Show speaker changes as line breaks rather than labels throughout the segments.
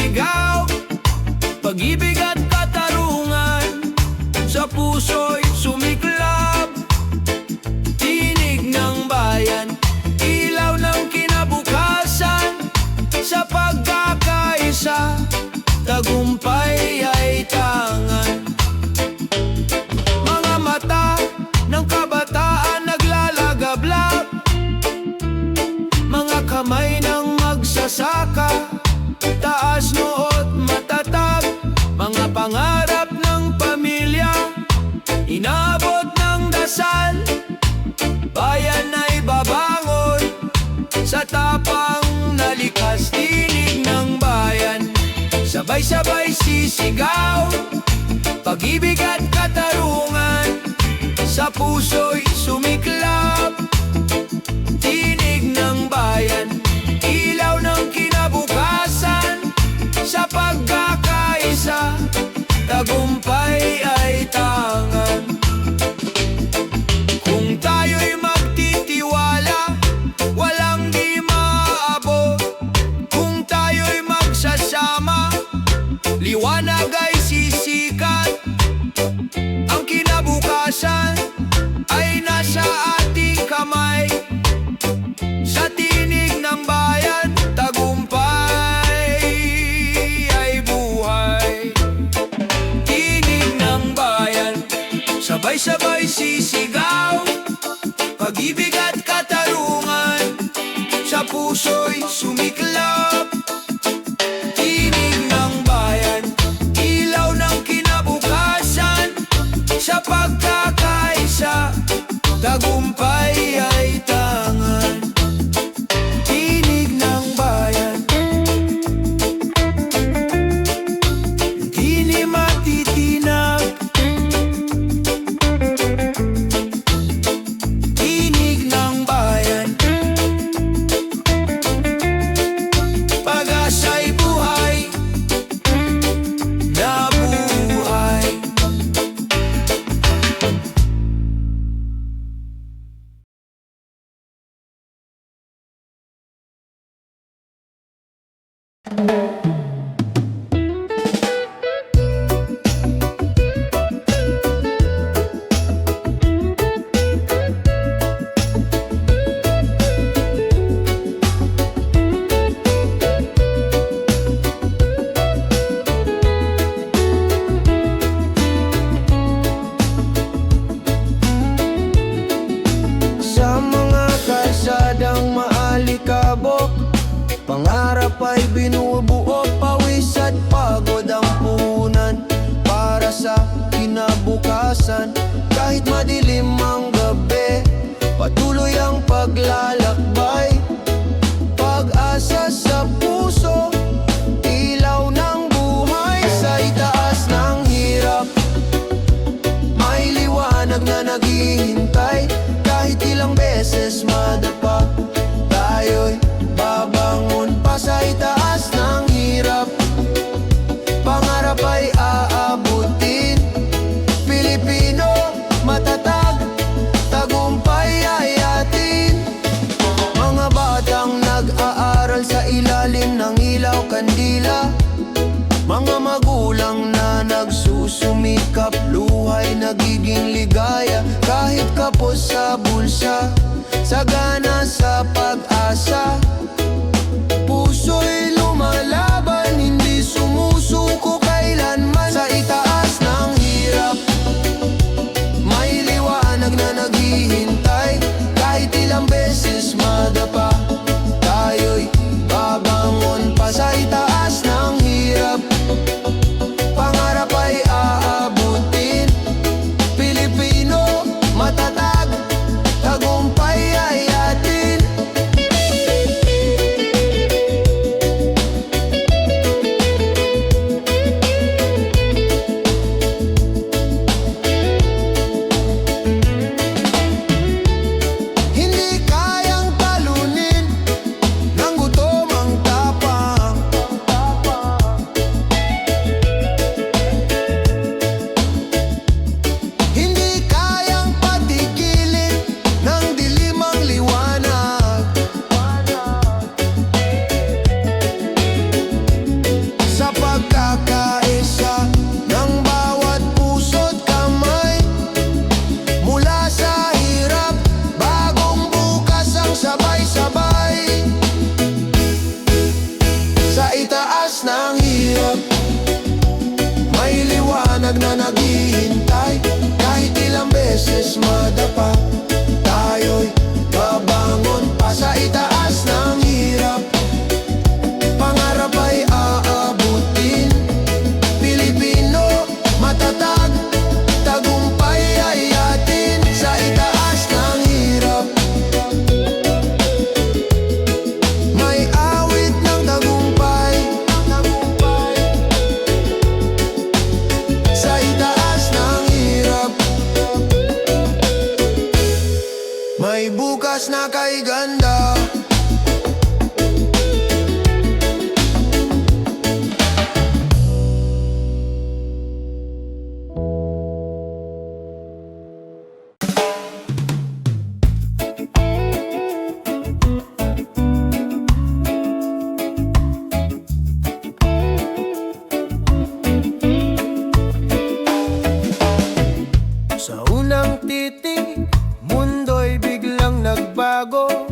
sumisigaw, pag-ibig at katarungan, sa puso'y sumiklab. Tinig ng bayan, ilaw ng kinabukasan, sa pagkakaisa, tagumpay ay tangan. Mga mata ng kabataan naglalagablab, mga kamay ng magsasaka, taas noot matatag. Mga pangarap ng pamilya, inaabot ng dasal. Bayan ay babangon sa tapang na likas. Tinig ng bayan, sabay-sabay sisigaw, pag-ibig at katarungan, sa puso'y sumiklab. Tinig ng bayan, ilaw ng kinabukasan, sa pagkakaisa, tagumpay ay tangan. Kung tayo'y magtitiwala, walang di maaabot. Kung tayo'y magsasama, liwanag ay sisikat. Ang kinabukasan ay nasa ating kamay. Sa tinig ng bayan, tagumpay ay buhay. Tinig ng bayan, sabay-sabay sisigaw, pag-ibig at katarungan, sa puso'y sumiklab. Tinig ng bayan, ilaw ng kinabukasan, sa pagkakaisa, tagumpay ay tangan. Tinig ng bayan, di ni matitinag. Tinig ng bayan, pag-asa'y buhay na buhay. Sa mga kalsadang maalikabok, pangarap ay binubuo, pawis at pagod ang puhunan para sa kinabukasan. Kahit madilim ang gabi, patuloy ang paglalakbay. Pag-asa sa puso, ilaw ng buhay. Sa itaas ng hirap, may liwanag na naghihintay. Kahit ilang beses madapa, tayo'y babangon pa. Sa itaas ng hirap, pangarap ay aabutin. Pilipino, matatag, tagumpay ay atin. Mga batang nag-aaral sa ilalim ng ilaw kandila, mga magulang na nagsusumikap, luhay nagiging ligaya. Kahit kapos sa bulsa, sagana sa pag-asa, puso'y lumalaban, hindi sumusuko kailanman. Sa itaas ng hirap, may liwanag na naghihintay. Kahit ilang beses madapa, tayo'y babangon pa. Sa itaas ng hirap, pangarap ay aabutin. Pilipino, matatag, tagumpay ay atin. may bukas na kay ganda. Sa unang titig, mundo'y biglang nagbago.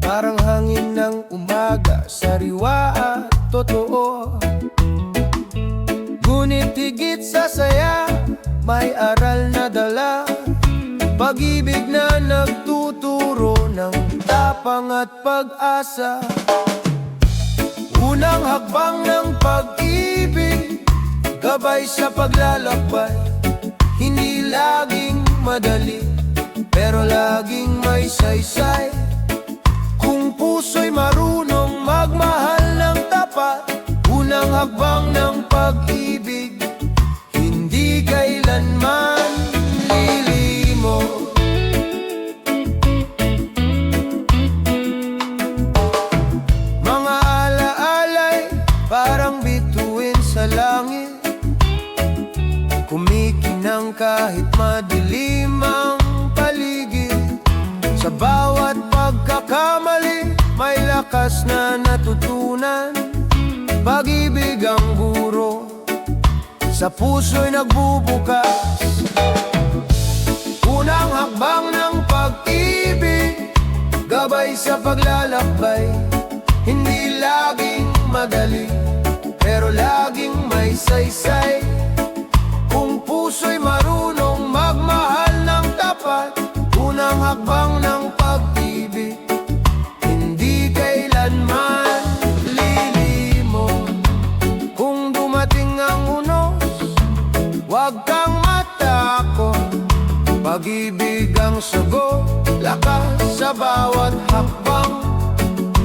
Parang hangin ng umaga, sariwa at totoo. Ngunit higit sa saya, may aral na dala. Pag-ibig na nagtuturo ng tapang at pag-asa. Unang hakbang ng pag-ibig, gabay sa paglalakbay. Hindi laging madali, pero laging may saysay. Kung puso'y marunong magmahal ng tapat, unang hakbang ng pag-ibig, hindi kailanman lilimo. Mga alaalay, parang bituin sa langit, kumikinang kahit madilim ang paligid. Sa bawat pagkakamali, may lakas na natutunan. Pag-ibig ang guro, sa puso'y nagbubukas. Unang hakbang ng pag-ibig, gabay sa paglalakbay. Hindi laging madali, pero laging may saysay. Kung puso'y marunong magmahal ng tapat, unang hakbang ng pag-ibig, hindi kailanman lilimo. Kung dumating ang unos, huwag kang matakot. Pag-ibig ang sagot, lakas sa bawat hakbang.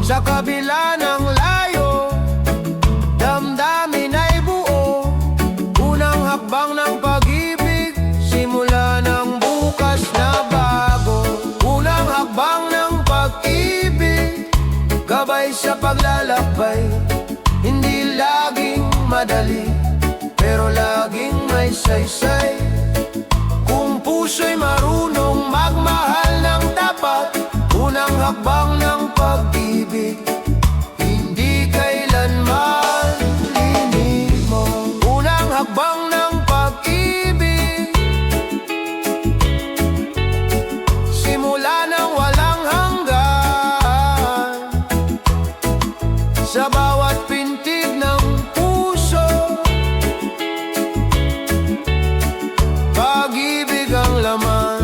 Sa kabila ng layo, damdamin ay buo. Unang hakbang ng pag-ibig, simula ng bukas na bago. Unang hakbang ng pag-ibig, gabay sa paglalakbay. Hindi laging madali, pero laging may saysay. Kung puso'y marunong magmahal ng tapat, unang hakbang ng pag-ibig, hindi kailanman lilimo. Unang hakbang ng pag-ibig, simula ng walang hanggan. Sa bawat pintig ng puso, pag-ibig ang laman.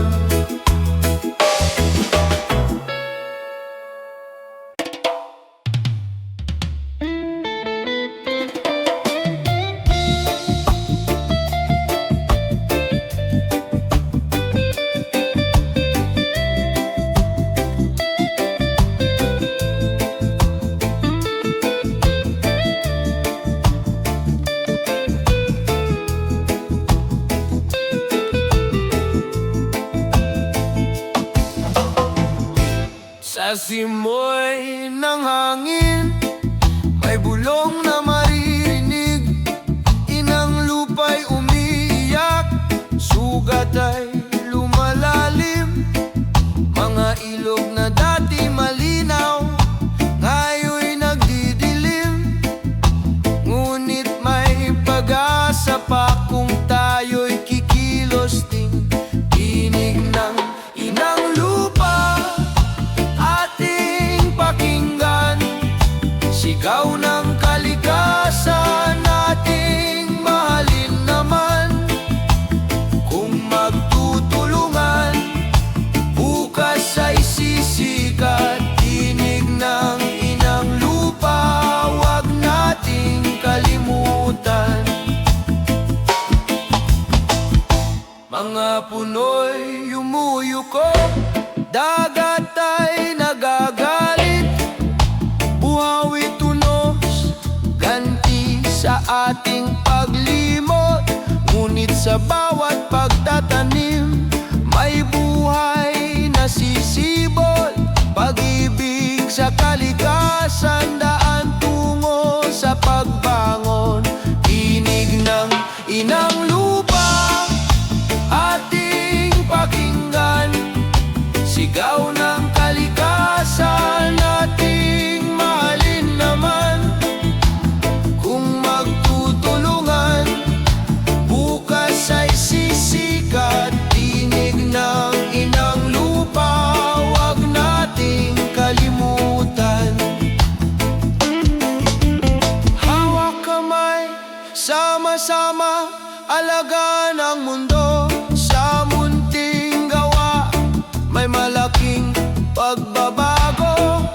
Sa simoy ng hangin, may bulong na maririnig. Inang lupa'y umiiyak, sugat ay lumalalim. Mga ilog na dati malinaw, ngayon'y nagdidilim. Ngunit may pag-asa pa kung tayo'y kikilos din. Tinig ng inang lupa, ating pakinggan. Sigaw ng kalikasan, ating mahalin naman. Kung magtutulungan, bukas ay sisikat. Tinig ng inang lupa, wag nating kalimutan. Mga puno'y yumuyuko, dagat ay nagagalit. Buhawi tunos, ganti sa ating paglimot. Ngunit sa bawat pagtatanim, may buhay na kalikasan, daan tungo sa pagbangon. Tinig ng inang lupa, ating pakinggan. Sigaw ng kalikasan, ating mahalin naman. Kung magtutulungan, bukas ay sisikat. Tinig ng inang lupa, wag nating kalimutan. Hawak kamay, sama-sama, alagaan ang mundo. Sa munting gawa, may malaking pagbabago.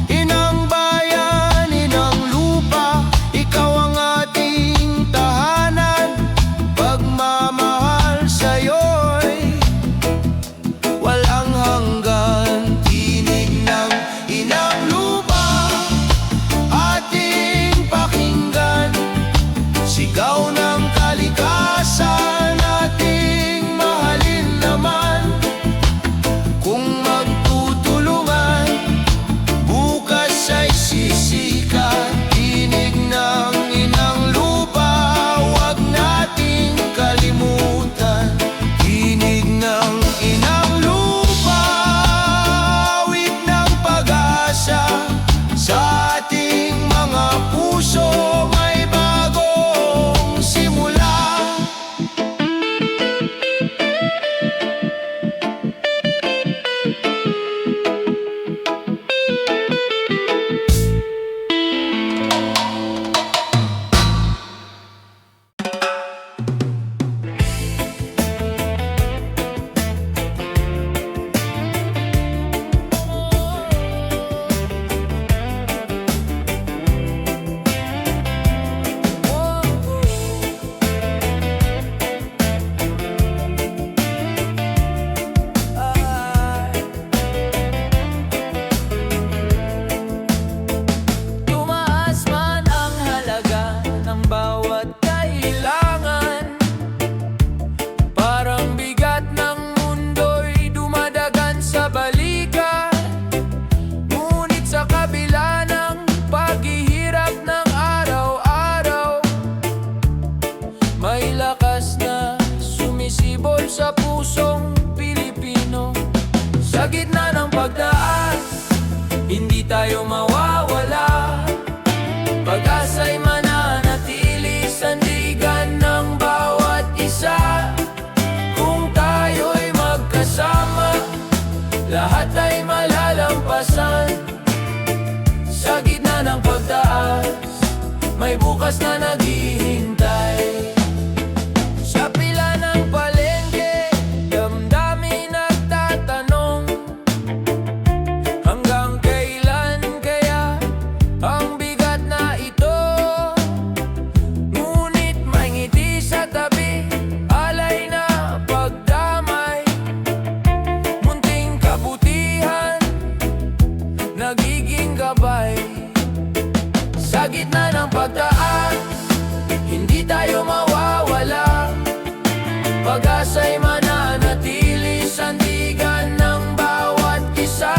Inang bayan, inang lupa, ikaw ang ating tahanan. Pagmamahal sa'yo'y walang hanggan. Tinig ng inang lupa, ating pakinggan. Sigaw ng kalikasan, ating mahalin naman. Kung magtutulungan, bukas ay sisikat. Tinig ng inang lupa, wag nating kalimutan. Tinig ng inang lupa, awit ng pag-asa. Sa ating mga puso, may bagong simula. Tumaas man ang halaga ng bawat kailangan, parang bigat ng mundo'y dumadagan sa balikat. Ngunit sa kabila ng paghihirap ng araw-araw, may lakas na sumisibol sa pusong Pilipino. Sa gitna ng pagtaas, hindi tayo mawawala. Pag-asa'y mananatili, sandigan ng bawat isa. Kung tayo'y magkasama, lahat ay malalampasan. Sa gitna ng pagtaas, may bukas na naghihintay. Sa pila ng palengke, damdamin nagtatanong, hanggang kailan kaya ang bigat na ito? Ngunit may ngiti sa tabi, alay na pagdamay. Munting kabutihan, nagiging gabay. Sa gitna ng pagtaas, hindi tayo mawawala. Pag-asa'y mananatili, sandigan ng bawat isa.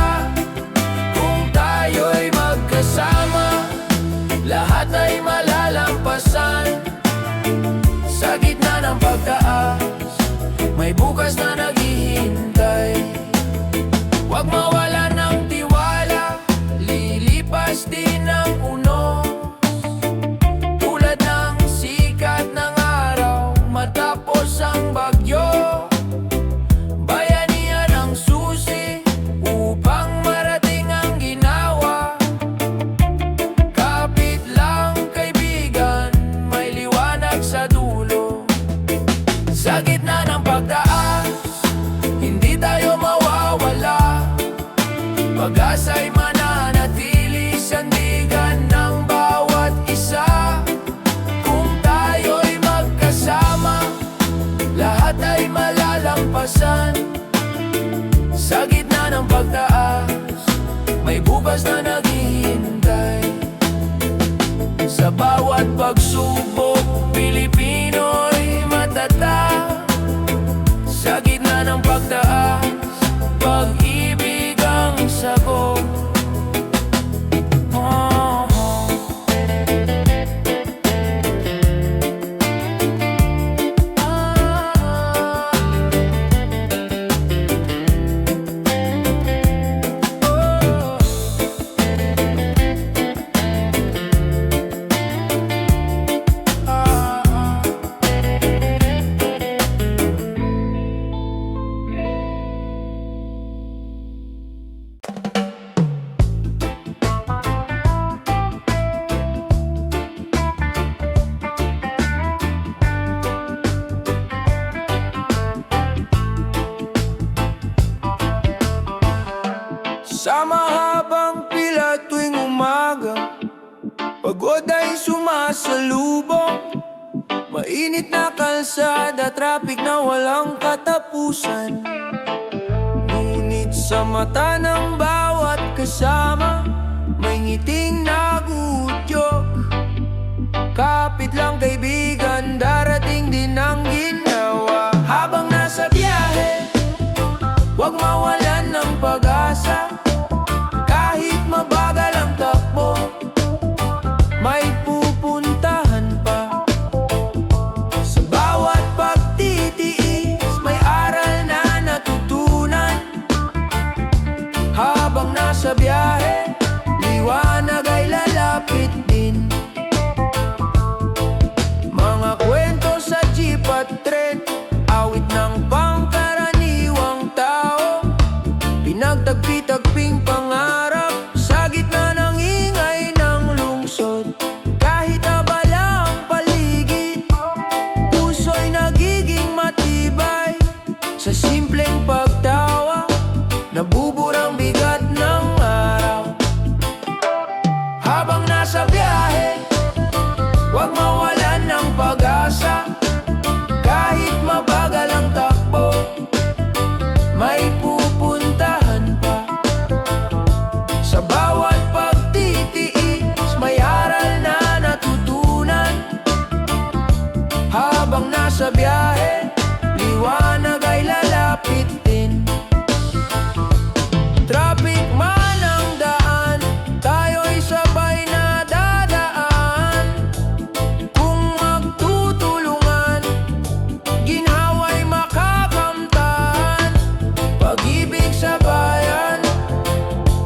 Kung tayo'y magkasama, lahat ay malalampasan. Sa gitna ng pagtaas, may bukas na naghihintay. Huwag mawala ng tiwala, lilipas din ang unos. Tulad ng sikat ng araw matapos ang bagyo, bayanihan ang susi upang marating ang ginawa. Kapit lang kaibigan, may liwanag sa dulo. Sa gitna ng pagtaas, hindi tayo mawawala. Pag-asa'y mananatili, sandigan ng bawat isa. Kung tayo'y magkasama, lahat ay malalampasan. Sa gitna ng pagtaas, may bukas na naghihintay. Sa bawat pagsubok, Pilipino'y matatag. Sa gitna ng pagtaas, pag-ibig ang sagot. Sa mahabang pila tuwing umaga, pagod ay sumasalubong. Mainit na kalsada, traffic na walang katapusan. Ngunit sa mata ng bawat kasama, may ngiting naguudyok. Kapit lang kaibigan, darating din ang ginawa. Habang nasa biyahe, huwag mawalan ng pag-asa. Kahit mabagal ang takbo, may pupuntahan pa. Sa bawat pagtitiis, may aral na natutunan. Habang nasa biyahe, liwanag ay lalapit din. Mga kwento sa jeep at tren, awit ng pangkaraniwang tao. Pinagtagpi-tagping pangarap sa gitna ng ingay ng lungsod. Kahit abala ang paligid, puso'y nagiging matibay. Sa simpleng pagtawa, nabuburang bigat ng araw. Habang nasa biyahe, huwag mawalan ng pag-asa. Kahit mabagal ang takbo, may pupuntahan pa. Sa bawat pagtitiis, may aral na natutunan. Habang nasa biyahe, liwanag ay lalapit din. Traffic man ang daan, tayo'y sabay na dadaan. Kung magtutulungan, ginhawa'y makakamtan. Pag-ibig sa bayan,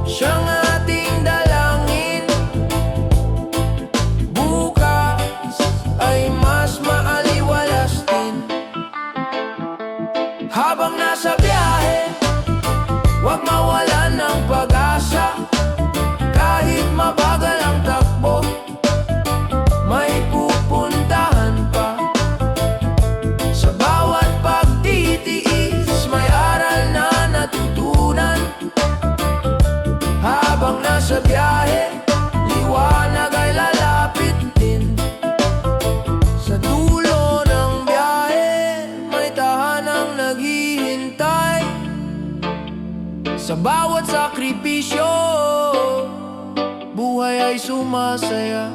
siyang ating dalangin. Bukas ay mas maaliwalas din. Habang nasa biyahe, huwag mawalan ng pag-asa. Kahit mabagal ang takbo, may pupuntahan pa. Sa bawat pagtitiis, may aral na natutunan. Habang nasa biyahe, liwanag ay lalapit din. Sa dulo ng biyahe, may tahanang naghihintay. Sa bawat sakripisyo, buhay ay sumasaya.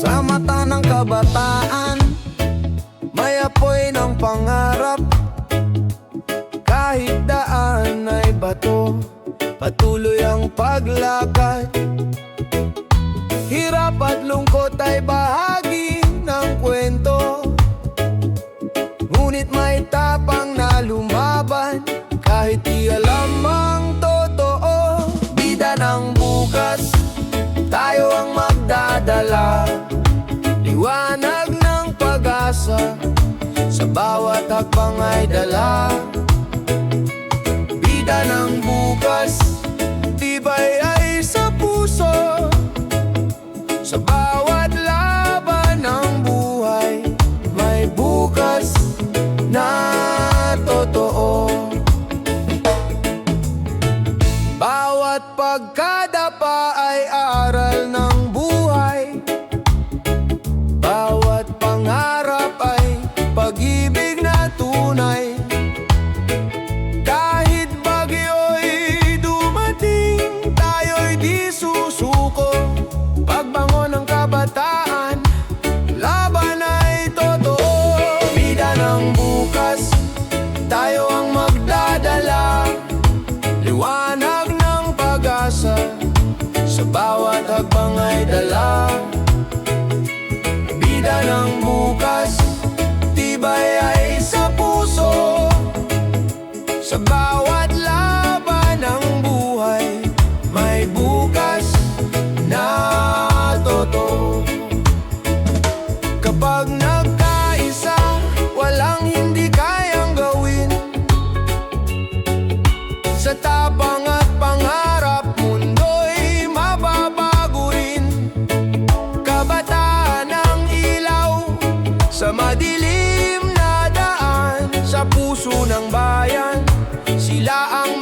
Sa mata ng kabataan, may apoy ng pangarap. Kahit daan ay bato, patuloy ang paglakad. Hirap at lungkot ay bahagi ng kwento. Ngunit may tapang na lumaban, kahit di alam ang totoo. Bida ng bukas, tayo ang magdadala. Liwanag ng pag-asa, sa bawat hakbang ay dala. Bida ng bukas, tibay ay sa puso. Sa bawat laban ng buhay, may bukas na totoo. Bawat pagkadapa ay aral ng buhay. Bawat pangarap ay pag-ibig na tunay. Kahit bagyo'y dumating, tayo'y di susuko. Pagbangon ng kabataan, laban ay totoo. Bida ng bukas, tayo ang magdadala. Liwanag ng pag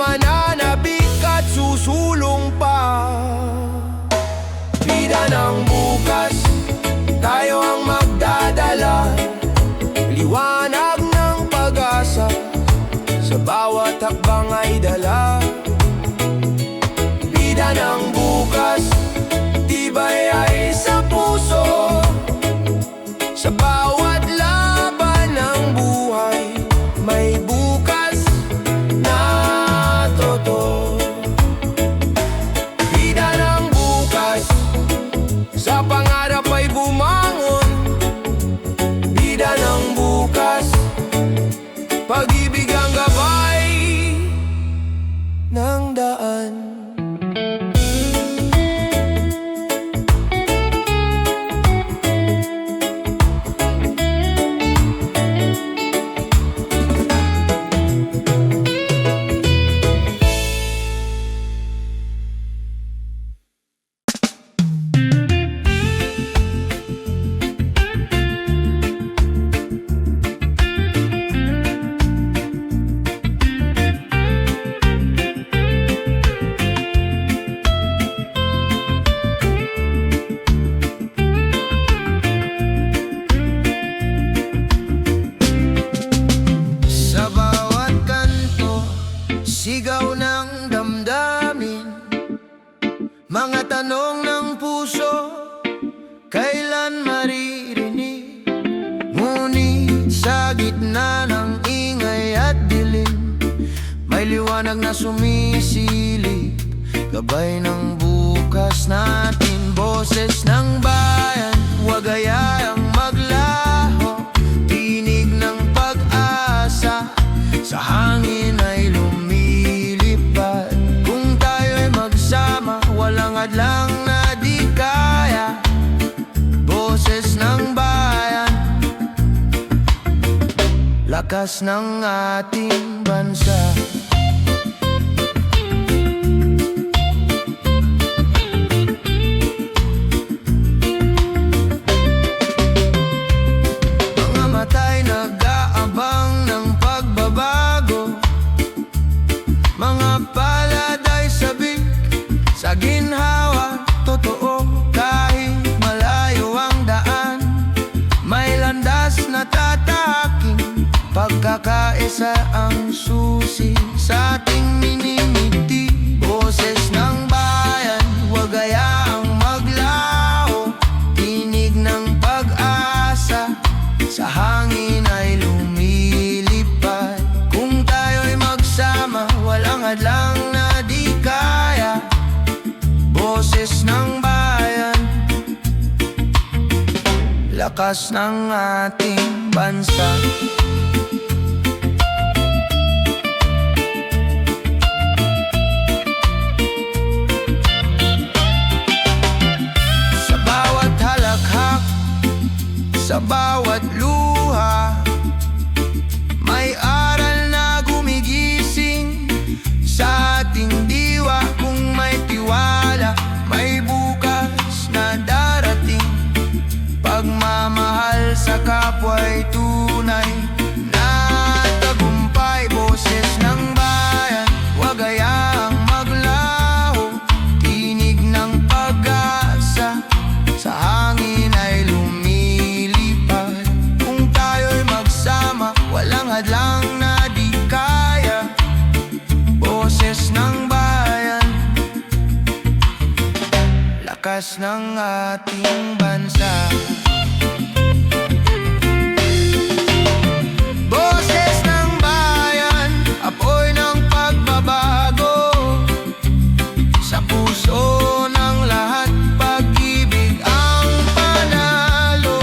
mananabik at susulong pa. Bida ng bukas, tayo ang magdadala, liwanag ng pag-asa, sa bawat hakbang ay dala. Bida ng bukas, tibay ay sa puso, sa bawat laban ng buhay, may bukas na totoo. Bida ng bukas, sa pangarap ay bumangon. Bida ng bukas, pag-ibig ang gabay ng daan. Sigaw ng damdamin, mga tanong ng puso, kailan maririnig? Ngunit sa gitna ng ingay at dilim, may liwanag na sumisilip, gabay ng bukas natin. Boses ng bayan, huwag hayaang maglaho, tinig ng pag-asa, sa hangin ay lumilipad. Kung tayo'y magsama, walang hadlang na di kaya. Boses ng bayan, lakas ng ating bansa. Mga mata'y nag-aabang ng pagbabago, mga palad ay sabik sa ginhawa. Totoo, kahit malayo ang daan, may landas na tatahakin. Pagkakaisa ang susi sa ating minimiti. Boses ng bayan, huwag hayaang maglaho, tinig ng pag-asa, sa hangin ay lumilipad. Kung tayo'y magsama, walang hadlang na di kaya. Boses ng bayan, lakas ng ating bansa. Sa bawat halakhak, sa bawat luha, may aral na gumigising sa ating diwa. Kung may tiwala, may bukas na darating. Pagmamahal sa kapwa'y tunay na tagumpay. Boses ng bayan, huwag hayaang maglaho, tinig ng pag-asa, sa hangin ay lumilipad. Kung tayo'y magsama, walang hadlang na di kaya. Boses ng bayan, lakas ng ating bansa. Boses ng bayan, apoy ng pagbabago, sa puso ng lahat, pag-ibig ang panalo.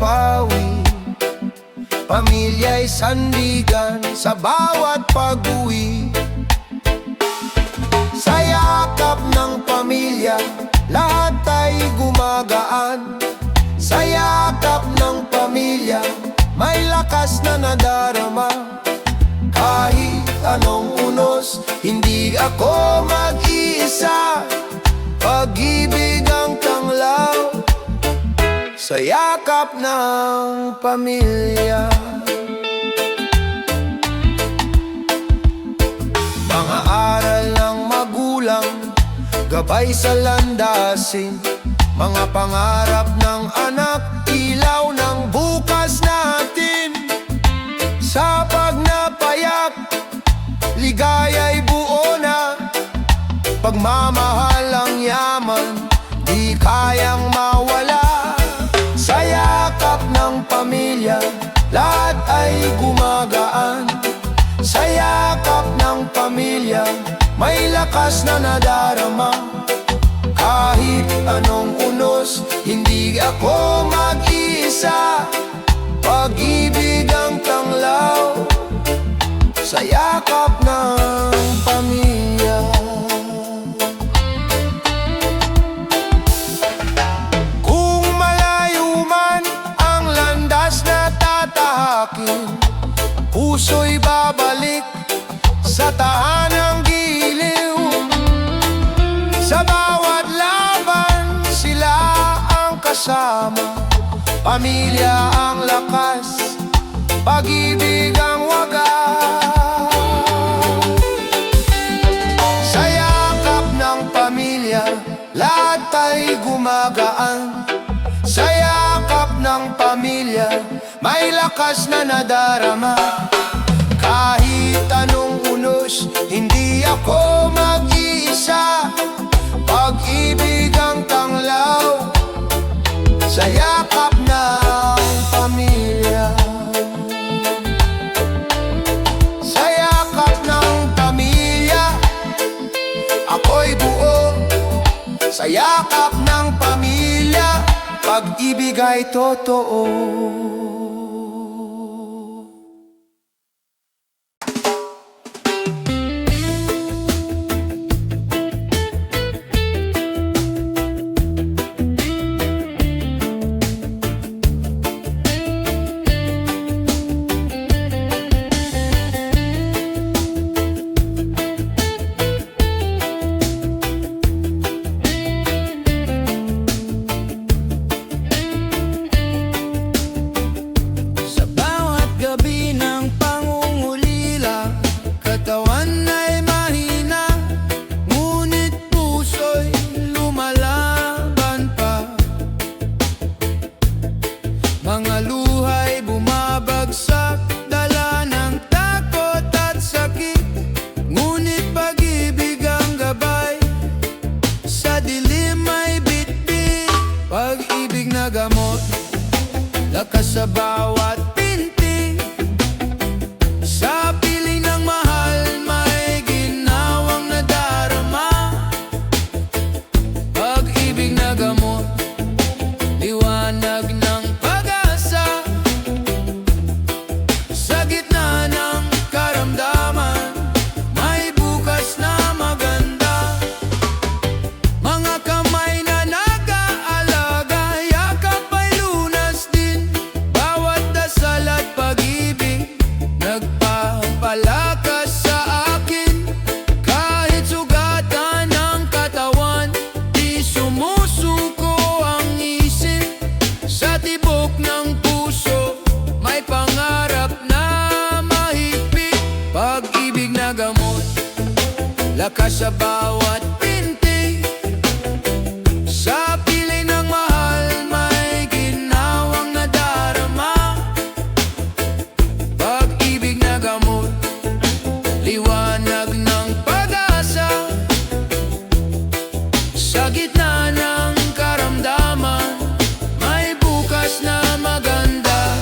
pawi. Pamilya'y sandigan sa bawat pag-uwi. Sa yakap ng pamilya, lahat ay gumagaan. Sa yakap ng pamilya, may lakas na nadarama. Kahit anong unos, hindi ako mag-iisa. Pag-ibig ang tanglaw sa yakap ng pamilya. Mga aral ng magulang, gabay sa landasin. Mga pangarap ng anak, ilaw ng bukas natin. Sa pagnapayak, ligaya'y buo na. Pagmamahal ang yaman, di kayang mawala. Sa yakap ng pamilya, lahat ay gumagaan. Sa yakap ng pamilya, may lakas na nadarama. Kahit anong unos, hindi ako mag-isa. Pag-ibig ang tanglaw sa yakap ng pamilya. Kung malayo man ang landas na tatahakin, puso'y babalik sa tahanang giliw. Sa bawat laban, sila ang kasama. Pamilya ang lakas, pag-ibig ang wagas. Sa yakap ng pamilya, lahat ay gumagaan. Sa yakap ng pamilya, may lakas na nadarama. Kahit anong unos, hindi ako mag-iisa. Pag-ibig ang tanglaw sa yakap ng pamilya. Sa yakap ng pamilya, ako'y buo. Sa yakap ng pamilya, pag-ibig ay totoo. Mga luhay bumabagsak, dala ng takot at sakit. Ngunit pag-ibig ang gabay, sa dilim ay bitbit. Pag-ibig na gamot, lakas sa bawat pinti. Sa piling ng mahal, may ginawang nadarama. Pag-ibig na gamot, liwanag ng pag-asa. Sa gitna ng karamdaman, may bukas na maganda. Mga kamay na nag-aalaga, yakap ay lunas din. Bawat dasal at pag-ibig, nagpapalakas sa akin. Kahit sugatan ng katawan, di sumusuko ang isip. Sa tibok ng puso, may pangarap na mahigpit. Pag-ibig na gamot, lakas sa bawat pinti. Sa piling ng mahal, may ginawang nadarama. Pag-ibig na gamot, liwanag ng pag-asa. Sa gitna ng karamdaman, may bukas na maganda.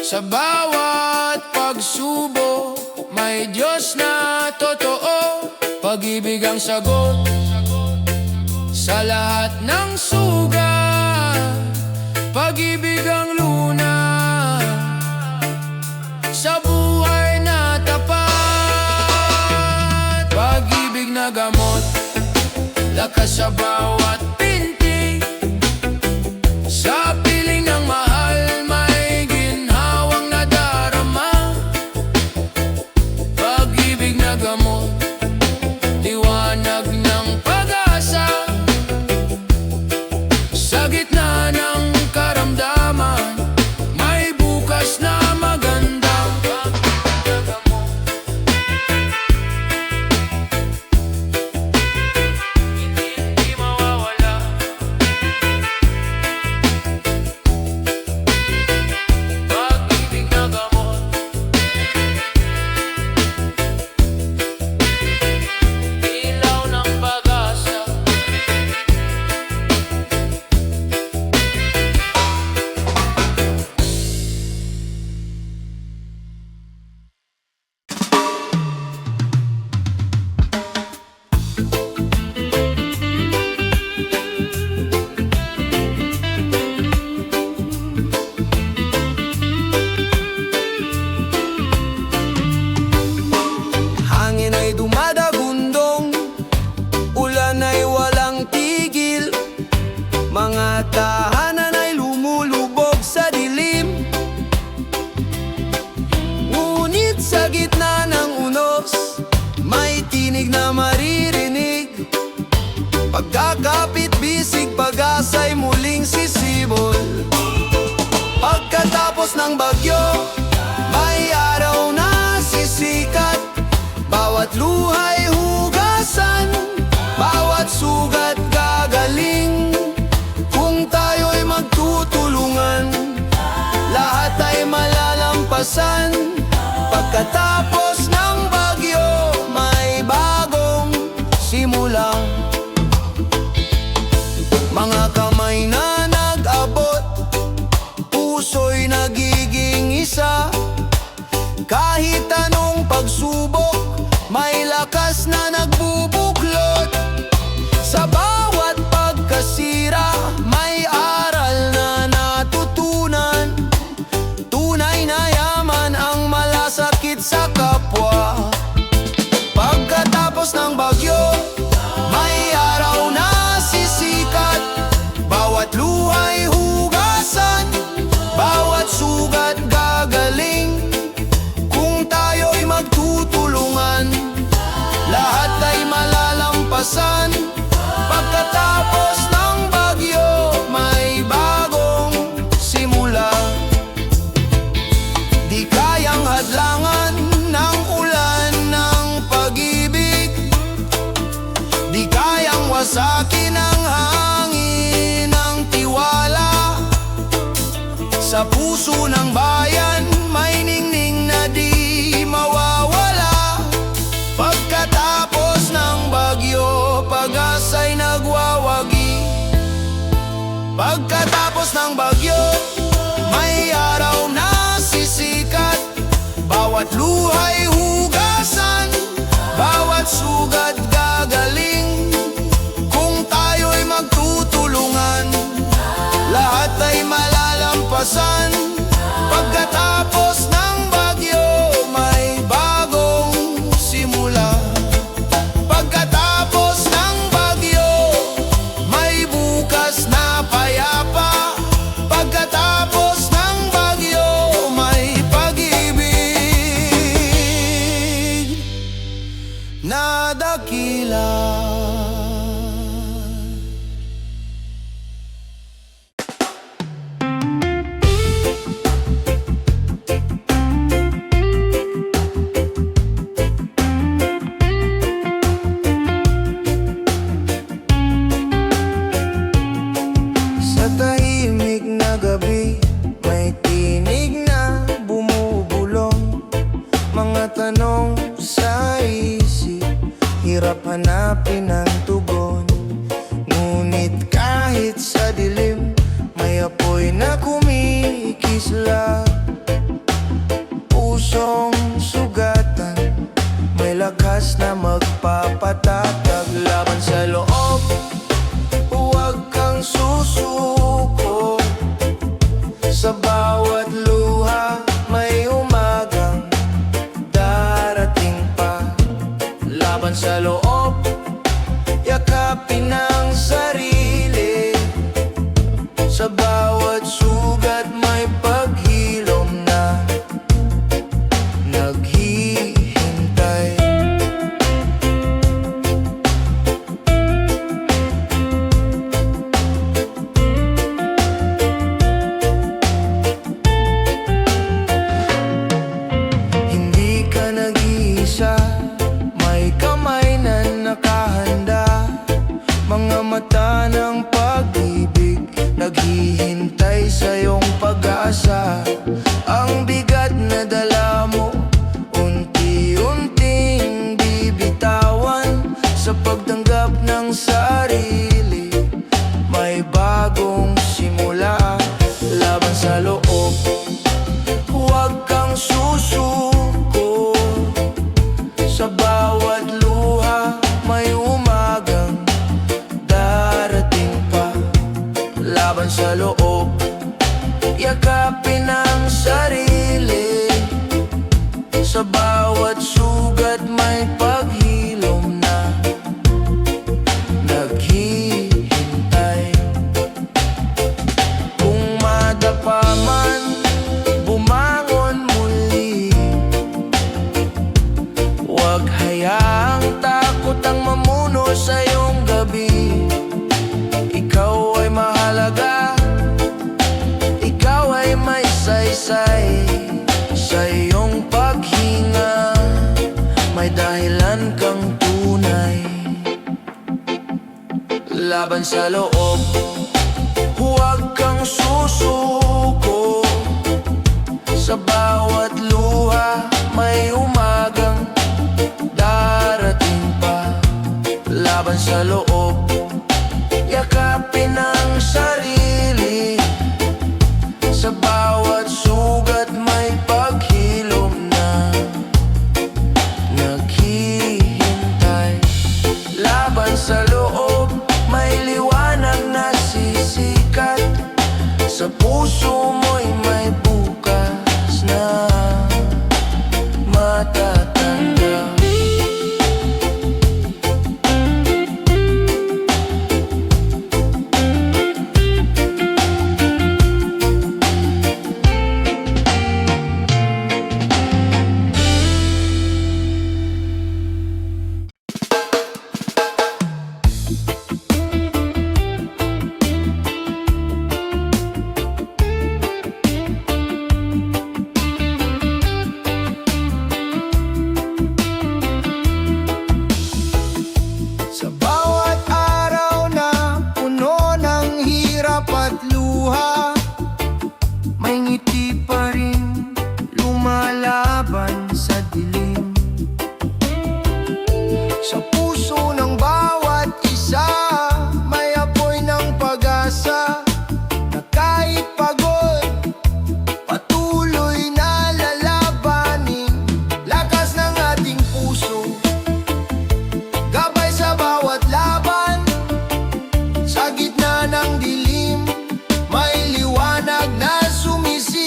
Sa bawat pagsubok, may Diyos na totoo. Pag-ibig ang sagot sa lahat ng sugat. Pag-ibig ang lunas sa buhay na tapat. Pag-ibig na gamot, lakas sa bawat pintig. Sa piling ng mahal, may ginhawang nadarama. Pag-ibig na gamot, liwanag ng pag-asa. Sa gitna ng karamdaman, may bukas na maganda. Hindi mawawala. Pag-ibig na gamot, ilaw ng pag-asa. Hangin ay dumadagundong, ulan ay walang tigil. Mga tahanan ay lumulubog sa dilim. Ngunit sa gitna ng unos, may tinig na maririnig. Pagkakapit bisig, pag-asa'y muling sisibol. Pagkatapos ng bagyo, may araw na sisikat. Bawat luha'y hugasan, bawat sugat gagaling. Kung tayo'y magtutulungan, lahat ay malalampasan. Pagkatapos ng bagyo, may bagong simula. Mga kamay na nag-abot, puso'y nagiging isa. Kahit anong pagsubok, may lakas na nagbubuklod. Sa bawat pagkasira, may aral na natutunan. Tunay na yaman ang malasakit sa kapwa. Pagkatapos ng bagyo, may araw na sisikat. Bawat luha'y hugasan, bawat sugat gagaling. Kung tayo'y magtutulungan, lahat ay malalampasan. Pagkatapos ng bagyo, may bagong simula. Di kayang hadlangan ng ulan ng pag-ibig. Di kayang wasakin ng hangin ng tiwala. Sa puso ng bayan, may ningning na di mawawala. Pagkatapos ng bagyo, pag-asa'y nagwawagi. Pagkatapos ng bagyo, may araw na sisikat. Bawat luha'y hugasan, bawat sugat gagaling. Kung tayo'y magtutulungan, lahat ay malalampasan. Pagkatapos ng bagyo, may bagong simula. Pagkatapos ng bagyo, may bukas na payapa. Pagkatapos ng bagyo, may pag-ibig na dakila. Sa bawat luha may umagang darating pa. Laban sa loob, yakapin ang sarili. Sa bawat sugat may paghilom na naghihintay. Hindi ka nag-iisa, may kamay na nakahanda. Mga mata ng pag-ibig naghihintay sa iyong pag-asa. Ang bigat na dala mo, unti-unting bibitawan. Sa pagtanggap ng sarili, may bagong simula. Laban sa loob, huwag kang susuko. Sa bawat luha may umagang darating pa. Laban sa loob, yakapin ang sarili. Sa bawat sugat may paghilom na naghihintay. Kung madapa man, bumangon muli. Huwag hayaang takot ang mamuno sa iyong gabi. Ikaw ay mahalaga, ikaw ay may saysay. Sa iyong paghinga, may dahilan kang tunay. Laban sa loob, huwag kang susuko. Sa bawat luha may umagang darating pa. Laban sa loob, yakapin ang sarili. Sa bawat sugat may paghilom na naghihintay. Laban sa loob, may liwanag na sisikat. Sa puso mo'y may bukas na matatanggap. Sa bawat araw na puno ng hirap at luha, may ngiti pa rin lumalaban sa dilim. Sa puso ng bawat isa may apoy ng pag-asa, na kahit pagod, patuloy na lalabanin. Lakas ng ating puso, gabay sa bawat laban. Sa gitna ng dilim, may liwanag na sumisipsip.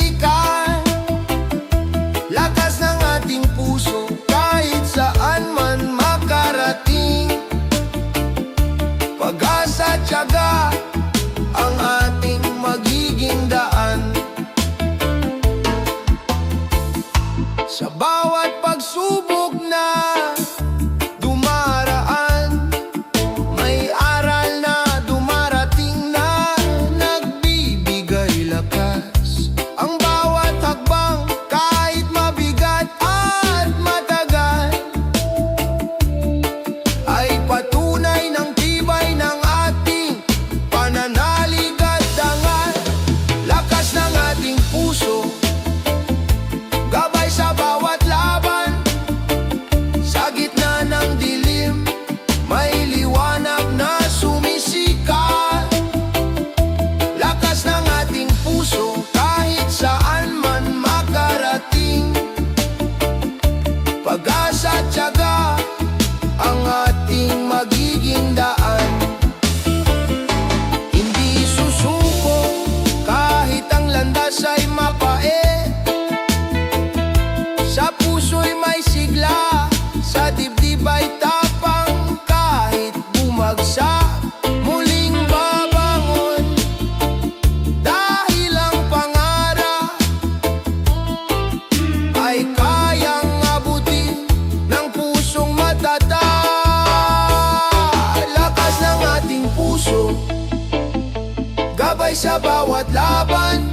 gabay sa bawat laban.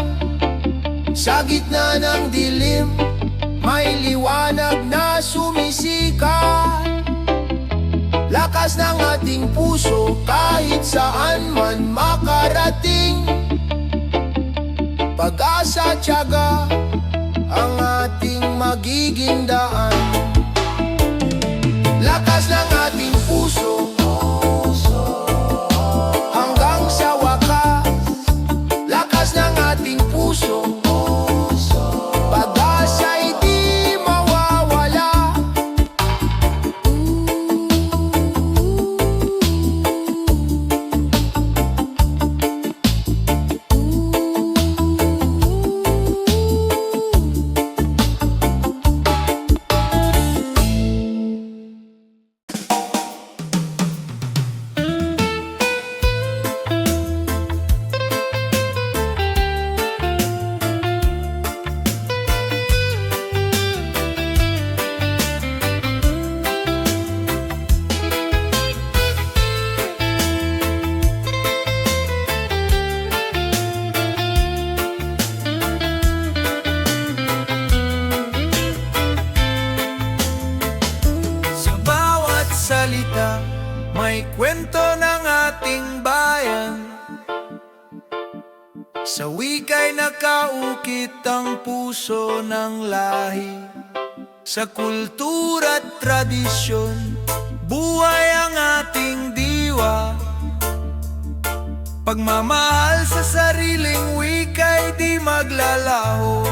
Sa gitna ng dilim, may liwanag na sumisikat. Lakas ng ating puso kahit saan man makarating. Pag-asa, tiyaga ang ating magiging daan. Lakas ng ating puso hanggang sa wakas. Lakas ng ating puso, pag-asa'y di mawawala. Salita, may kwento ng ating bayan. Sa wika'y nakaukit ang puso ng lahi. Sa kultura't tradisyon, buhay ang ating diwa. Pagmamahal sa sariling wika'y di maglalaho.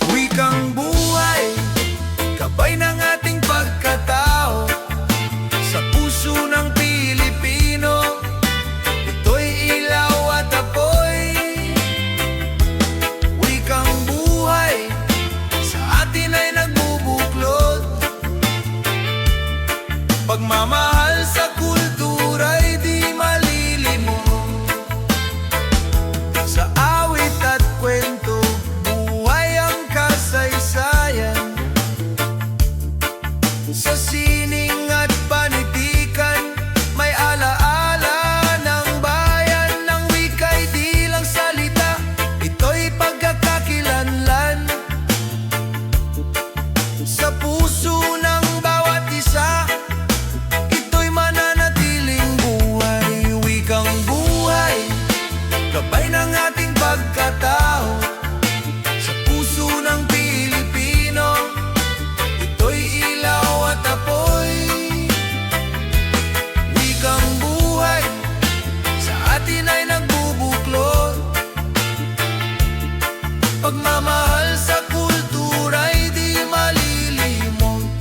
Wikang buhay, gabay ng ating pagkatao. Sa puso ng Pilipino, ito'y ilaw at apoy. Wikang buhay, sa atin ay nagbubuklod. Pagmamahal sa kultura'y di malilimot. Sa awit at kwento, buhay ang kasaysayan. Sa sining at panitikan, may alaala ng bayan. Ng wika'y di lang salita, ito'y pagkakakilanlan. Sa puso ng bawat isa, ito'y mananatiling buhay. Wikang buhay, gabay ng ating pagkatao. Sa puso ng Pilipino, ito'y ilaw at apoy. Wikang buhay, sa atin ay nagbubuklod. Pagmamahal sa kultura'y di malilimot.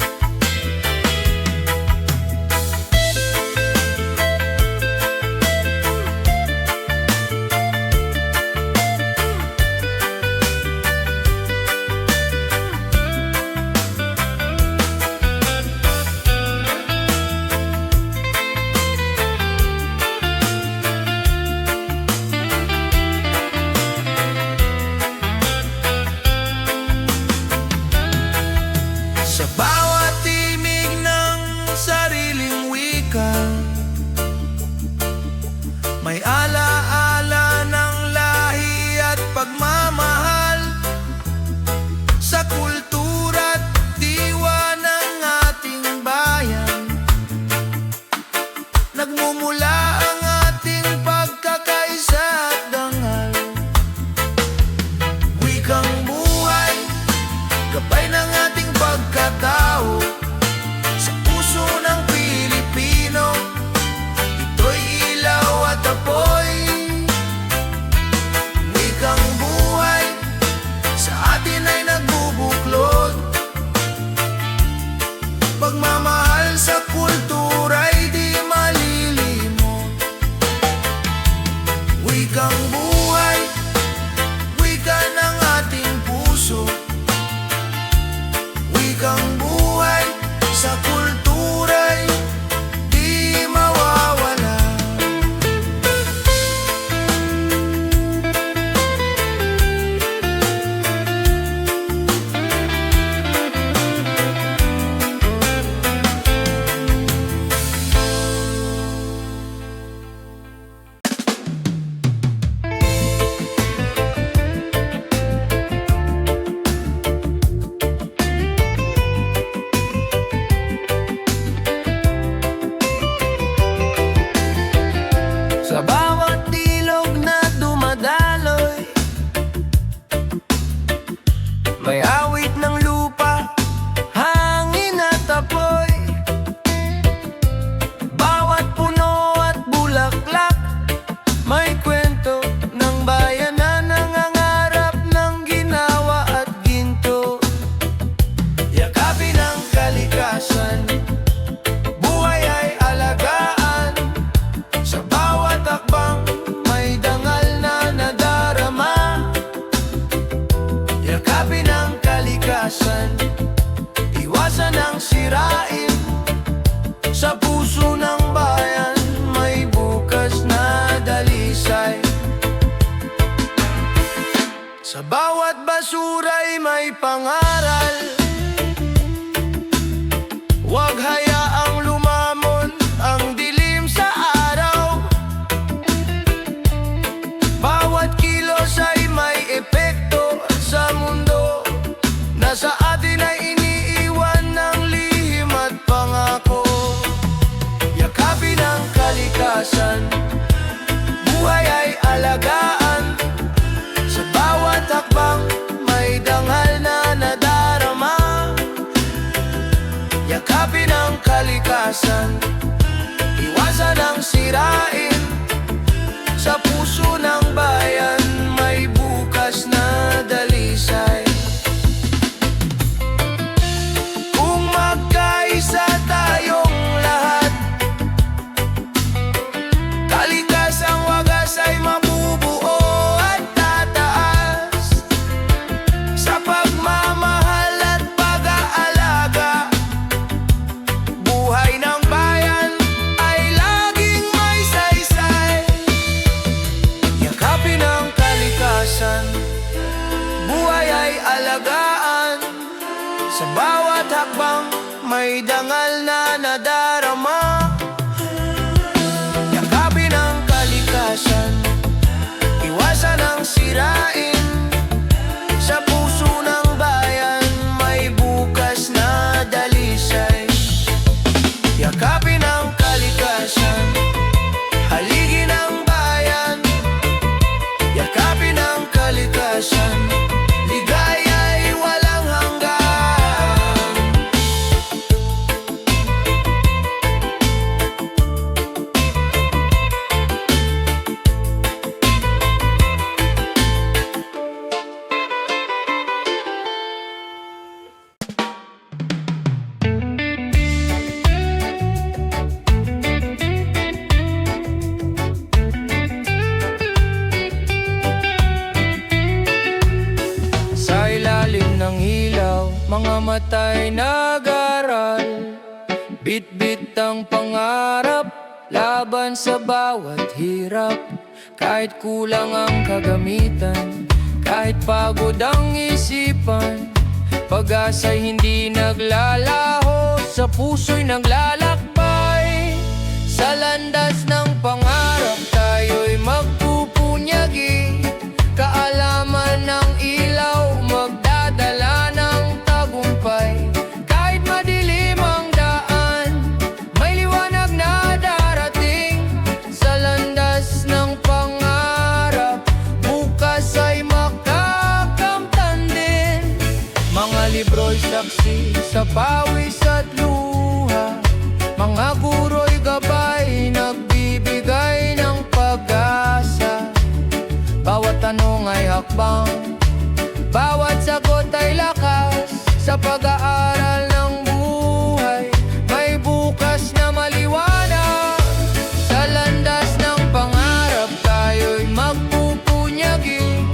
Sa bawat timig ng sariling wika, may alaala ng lahi at pagmamahal. Sa kultura't diwa ng ating bayan, nagmumula ang ating pagkakaisa at dangal. Wikang buhay, gabay ng ating pagkatao. Sa puso ng Pilipino, ito'y ilaw at apoy. Wikang buhay, sa atin ay nagbubuklod. Pagmamahal sa kultura'y di malilimot. Wikang buhay, wika ng ating puso. Wikang buhay, sa kultura'y di mawawala. Sa bawat basura'y may pangaral. Huwag hayaang lumamon ang dilim sa araw. Bawat kilos ay may epekto sa mundo. Nasa atin ay iniiwan ng lihim at pangako. Yakapin ang kalikasan, buhay ay alagaan. Sa bawat hakbang may dangal na nadarama. Yakapin ang kalikasan, iwasan ang sirain. Sa puso ng bayan may bukas na dalisay. Kung magkaisa tayong lahat, kalikasang wagas ay mabubuo at tataas. Sa pagmamahal at pag-aalaga, buhay ng bayan ay laging may saysay. Yakapin ang kalikasan, buhay ay alagaan. Sa bawat hakbang may dangal na nadarama. Yakapin ang kalikasan, iwasan ang sirain. Sa puso ng bayan may bukas na dalisay. Yakapin ang kalikasan, haligin ang bayan. Yakapin ang kalikasan, ligaya'y walang hanggan. Sa ilalim ng ilaw, mga mata'y nag-aral. Bit-bit ang pangarap, laban sa bawat hirap. Kahit kulang ang kagamitan, kahit pagod ang isipan, pag-asa'y hindi naglalaho, sa puso'y naglalakbay. Sa landas ng pangarap tayo'y magpupunyagi. Kaalaman ng ilaw, magdadala ng tagumpay. Kahit madilim ang daan, may liwanag na darating. Sa landas ng pangarap, bukas ay makakamtan din. Mga libro'y saksi sa pawis at luha, mga guro'y gabay, nagbibigay ng pag-asa. Bawat tanong ay hakbang, bawat sagot ay lakas. Sa pag-aaral ng buhay, may bukas na maliwanag. Sa landas ng pangarap, tayo'y magpupunyagi.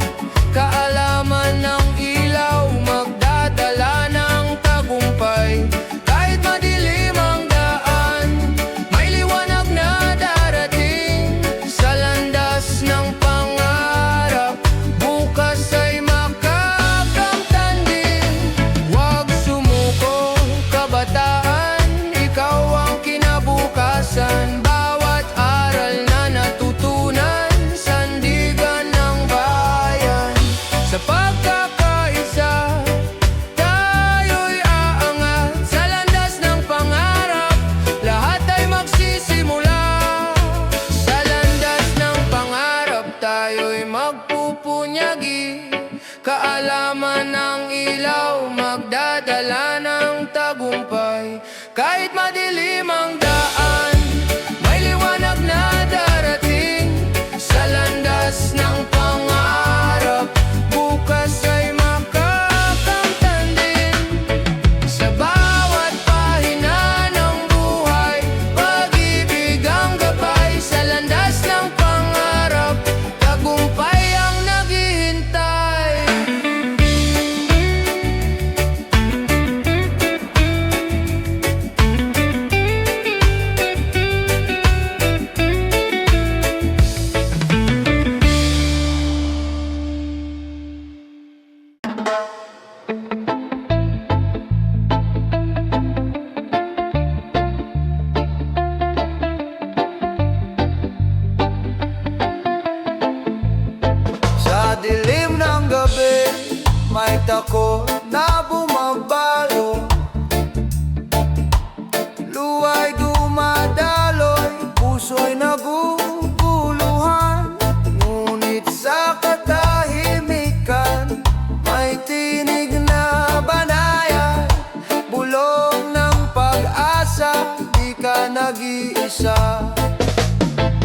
Kaalaman ng ilaw, magdadala ng tagumpay. Kahit madilim ang daan, may liwanag na darating. Sa landas ng pangarap, bukas ay makakamtan din. Huwag sumuko, kabataan, ikaw ang kinabukasan. Bawat aral na natutunan, sandigan ng bayan. Sa pagkakaisa, tayo'y aangat. Sa landas ng pangarap, lahat ay magsisimula. Sa landas ng pangarap, tayo'y magpupunyagi. Kaalaman ng ilaw, magdadala ng tagumpay. Kahit madilim ang daan, may liwanag na darating. Sa landas ng pangarap, bukas ay makakamtan din. Sa bawat pahina ng buhay, pag-ibig ang gabay. Sa landas ng pangarap, tagumpay ang naghihintay. madilim ng gabi, may takot na bumabalo. Luwa'y dumadaloy, puso'y naguguluhan. Ngunit sa katahimikan, may tinig na banayan. Bulong ng pag-asa, di ka nag-iisa.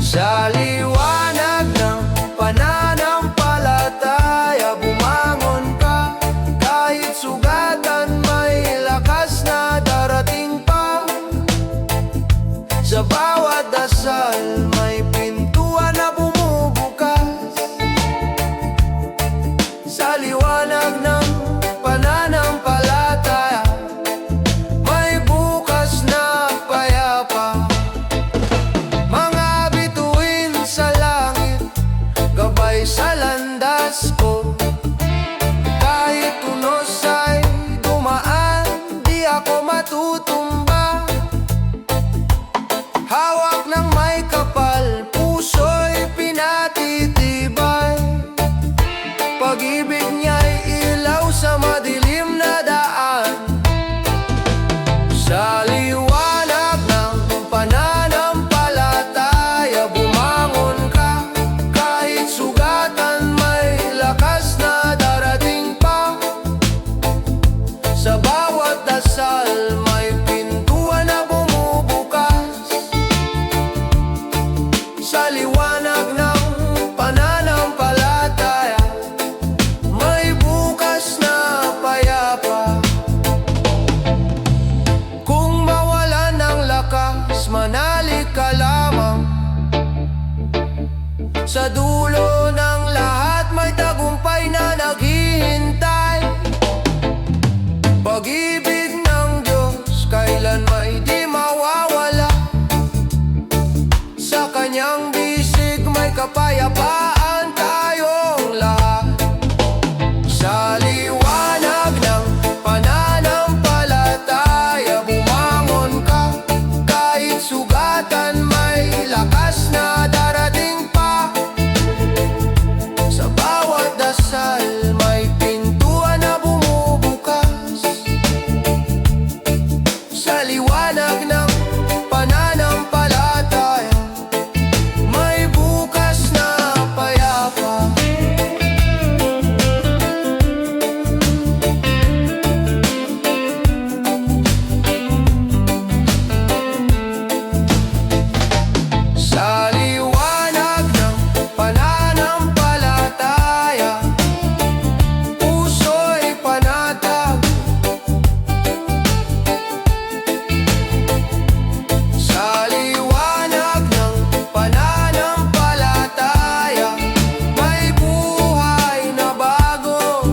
Sa liwanag ng pananampalataya, bumangon ka. Kahit sugatan, may lakas na darating pa. Sa bawat dasal, may pintuan na bumubukas. Sa liwanag ng pananampalataya, may bukas na payapa. Mga bituin sa langit, gabay sa landas ko. Kahit unos ay dumaan, di ako matutumba. Hawak ng may kapal, puso'y pinatitibay. Pag-ibig niya'y ilaw sa madilim na daan. Sa liwanag ng pananampalataya, bumangon ka. Kahit sugatan, may lakas na darating pa. Sa bawat dasal, may pintuan na bumubukas. Sa liwanag ng pananampalataya, may bukas na payapa. Kung mawalan ng lakas, manalig ka lamang. Sa dulo ng lahat, may tagumpay na naghihintay. Pag-ibig ng Diyos, kailan may di mawawala. Sa kanyang bisig, may kapayapaan tayong lahat. Sa liwanag ng pananampalataya, bumangon ka. Kahit sugatan, may lakas na darating pa. Sa bawat dasal, may pintuan na bumubukas. Sa liwanag ng pananampalataya, may bukas na payapa. Sa liwanag ng pananampalataya, puso'y panatag. Sa liwanag ng pananampalataya, may buhay na bago.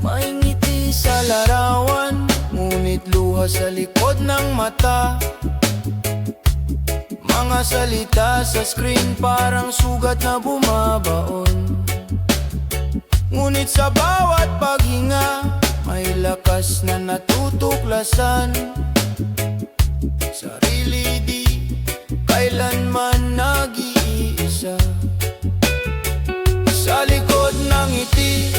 May ngiti sa larawan, ngunit luha sa likod ng mata. Mga salita sa screen, parang sugat na bumabaon. Ngunit sa bawat paghinga, may lakas na natutuklasan. Sarili di kailanman nag-iisa. Sa likod ng ngiti,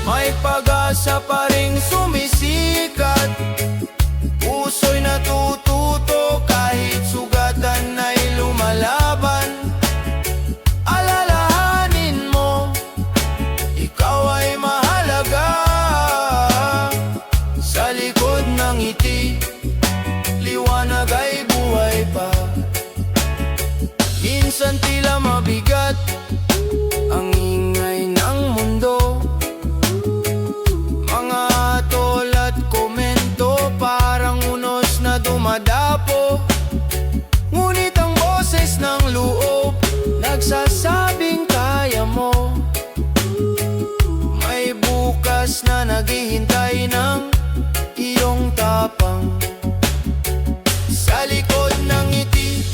may pag-asa pa ring sumisikat. Puso'y natututo kahit sugatan ay lumalaban. Alalahanin mo, ikaw ay mahalaga. landas na naghihintay ng iyong tapang. Sa likod ng ngiti,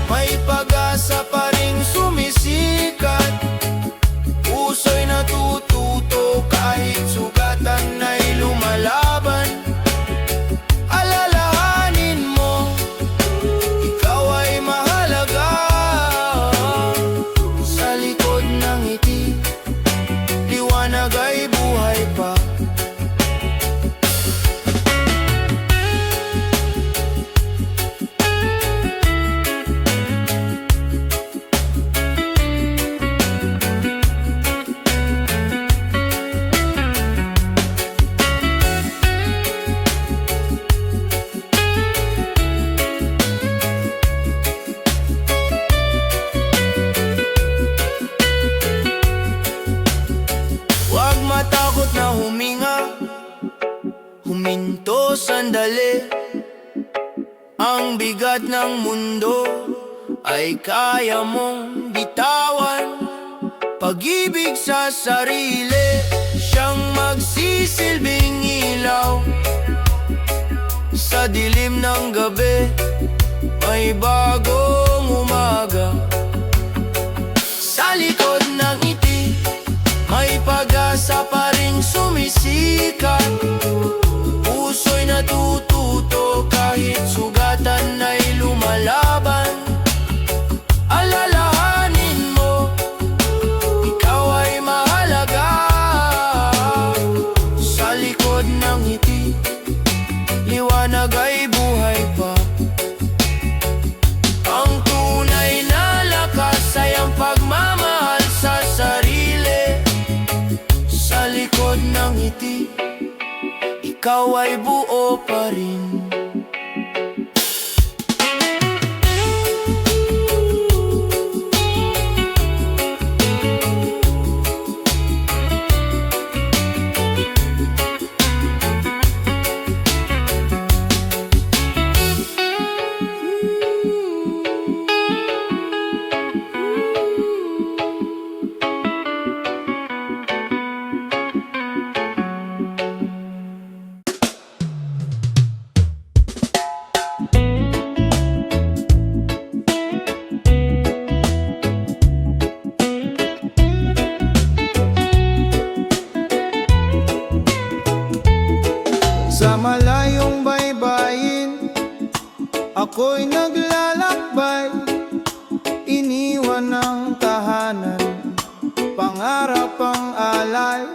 may pag-asa pa ring sumisikat. Puso'y natututo kahit sugatan ay lumalaban. Alalahanin mo, ikaw ay mahalaga. Sa likod ng ngiti, liwanag ay buhay pa. Huwag matakot na huminga, huminto sandali. Ang bigat ng mundo ay kaya mong bitawan. Pag-ibig sa sarili, siyang magsisilbing ilaw. Sa dilim ng gabi, may bagong umaga. Sa likod ng ngiti, may pag-asa pa ring sumisikat. Puso'y natututo kahit sugatan ay lumalaban. Alalahanin mo, ikaw ay mahalaga. Sa likod ng ngiti, liwanag ay buhay pa. Ang tunay na lakas ay ang pagmamahal sa sarili. Sa likod ng ngiti, ikaw ay buo pa rin. Sa malayong baybayin, ako'y naglalakbay. Iniwan ng tahanan, pangarap ang alay.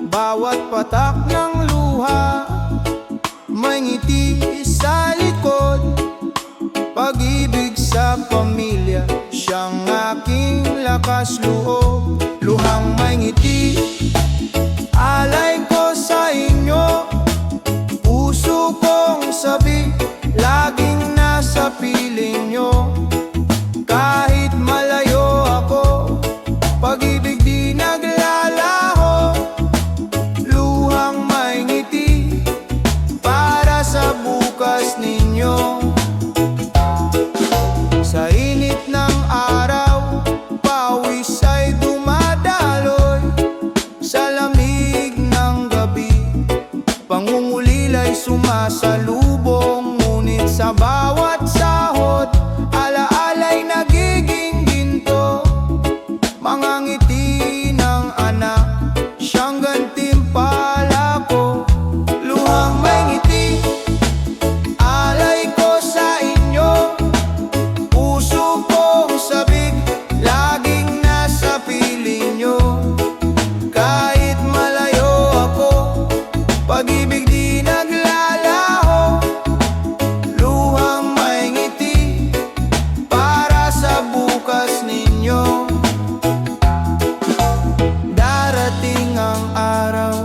Bawat patak ng luha, may ngiti sa likod. Pag-ibig sa pamilya, siyang aking lakas loob. Luhang may ngiti, alay ko sa inyo. Puso kong sabi, laging nasa piling nyo. Kahit malayo ako, pag-ibig di naglalaho. Luhang may ngiti, para sa bukas ninyo. Sa init ng araw, pawis ay dumadaloy. Sa lamig ng gabi, pangungulila'y sumasalubong. Ngunit sa bawat sahod, alaala'y nagiging ginto. Mga ngiti ng anak, siyang gantimpala ko. Luhang may ngiti, alay ko sa inyo. Puso kong sabik, laging nasa piling nyo. Kahit malayo ako, pag-ibig di naglalaho. Luhang may ngiti, para sa bukas ninyo. Darating ang araw,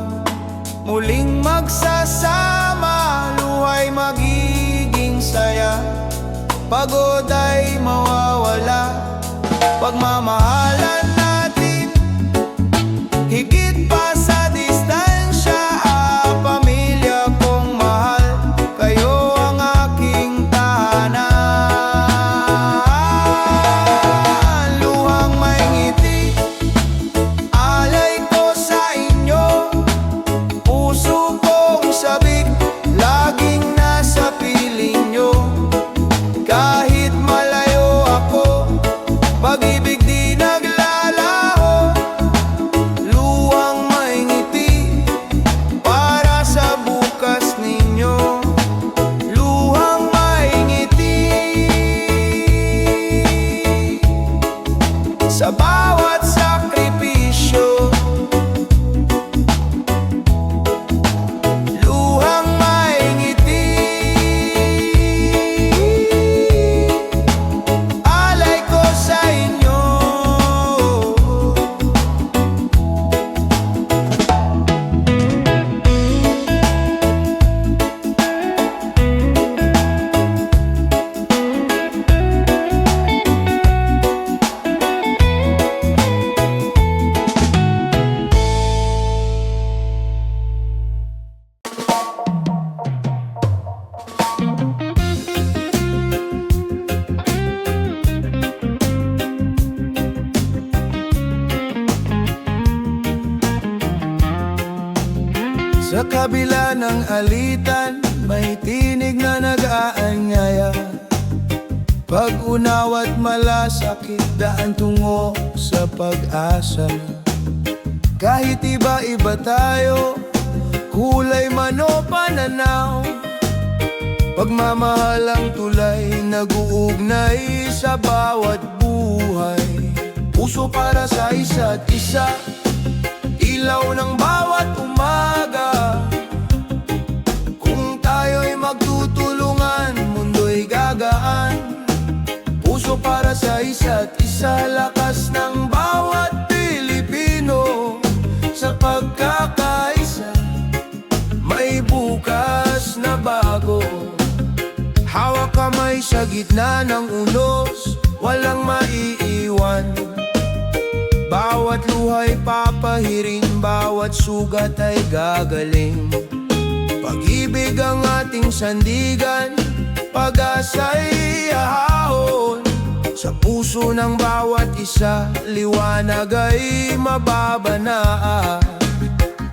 muling magsasama. Luha'y magiging saya, pagod ay mawawala. Pagmamahalan natin, higit pa sa distansya. Pamilya kong mahal, kayo ang aking tahanan. Luhang may ngiti, alay ko sa inyo. Sa kabila ng alitan, may tinig na nag-aanyaya. Pag-unawa't malasakit, daan tungo sa pag-asa. Kahit iba-iba tayo, kulay man o pananaw, pagmamahal ang tulay, nag-uugnay sa bawat buhay. Puso para sa isa't isa, ilaw ng bawat umaga. Kung tayo'y magtutulungan, mundo'y gagaan. Puso para sa isa't isa, lakas ng bawat Pilipino. Sa pagkakaisa, may bukas na bago. Hawak kamay sa gitna ng unos, walang maiiwan. Bawat luha'y papahirin, bawat sugat ay gagaling. Pag-ibig ang ating sandigan, pag-asa'y ahahon. Sa puso ng bawat isa, liwanag ay mababanaa.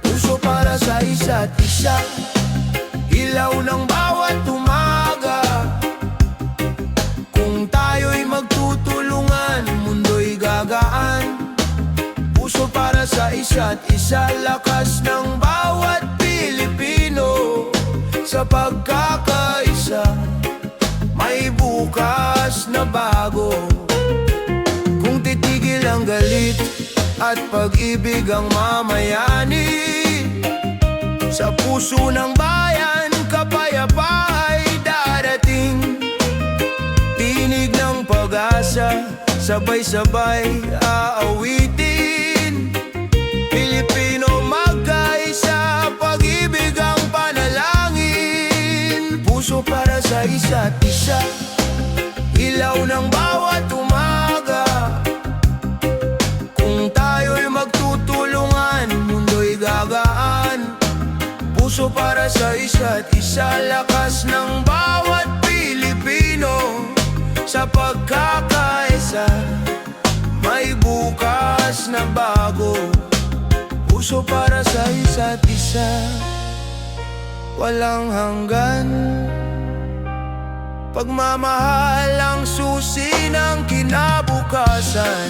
Puso para sa isa't isa, ilaw ng bawat umaga. Kung tayo'y magtutulungan, mundo'y gagaan. Puso para sa isa't isa, lakas ng bawat Pilipino. Sa pagkakaisa, may bukas na bago. Kung titigil ang galit at pag-ibig ang mamayani, sa puso ng bayan, kapayapaan ay darating. Tinig ng pag-asa, sabay-sabay aawitin. Pilipino magkaisa, pag-ibig ang panalangin. Puso para sa isa't isa, ilaw ng bawat umaga. Kung tayo'y magtutulungan, mundo'y gagaan. Puso para sa isa't isa, lakas ng bawat Pilipino. Sa pagkakaisa, may bukas na bago. Puso para sa isa't isa, walang hanggan. Pagmamahal ang susi ng kinabukasan.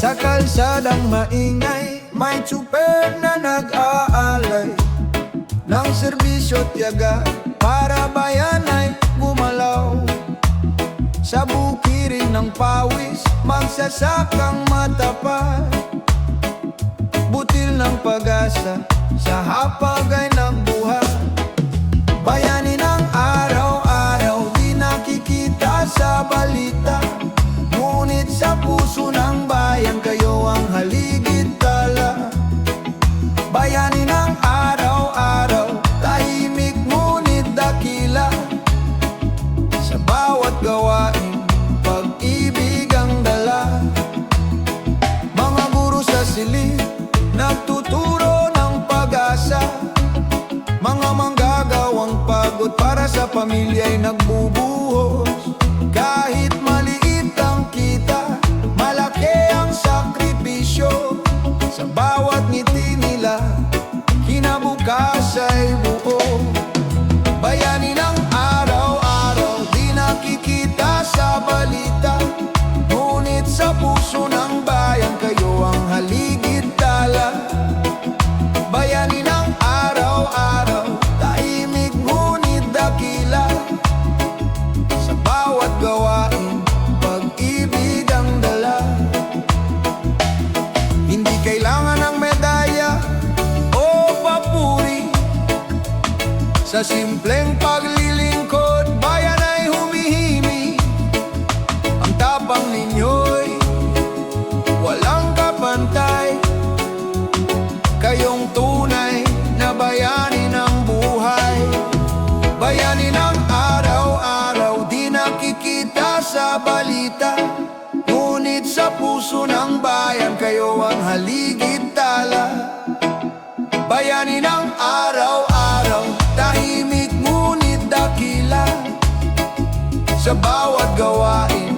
Sa kalsadang maingay, may tsuper na nag-aalay ng serbisyo't yaga para bayan ay gumalaw. Sa bukirin ng pawis, magsasakang matapat. Butil ng pag-asa, sa hapag ay nagbuhat. Bayani ng araw-araw, di nakikita sa balita. Ngunit sa puso ng bayan, kayo ang haligid tala. Bayani ng araw-araw, tahimik ngunit dakila. Sa bawat gawain, pag-ibig ang dala. Mga guro sa silid, nagtuturo ng pag-asa. Mga manggagawang pagod para sa pamilya'y nagbubuhos. Kahit maliit ang kita, malaki ang sakripisyo. Sa bawat ngiti nila, kinabukas ay buo. Bayani ng araw-araw, di nakikita sa balita. Ngunit sa puso ng bayan, kayo ang haligid tala. Bayani ng araw-araw, tahimik ngunit dakila. Sa bawat gawain, pag-ibig ang dala. Hindi kailangan ng medalya o papuri. Sa simpleng paglilingkod, bayan ay humihimik. Ang tapang ninyo'y walang balita, ngunit sa puso ng bayan kayo ang haligid tala. Bayani ng araw-araw, tahimik ngunit dakila. Sa bawat gawain,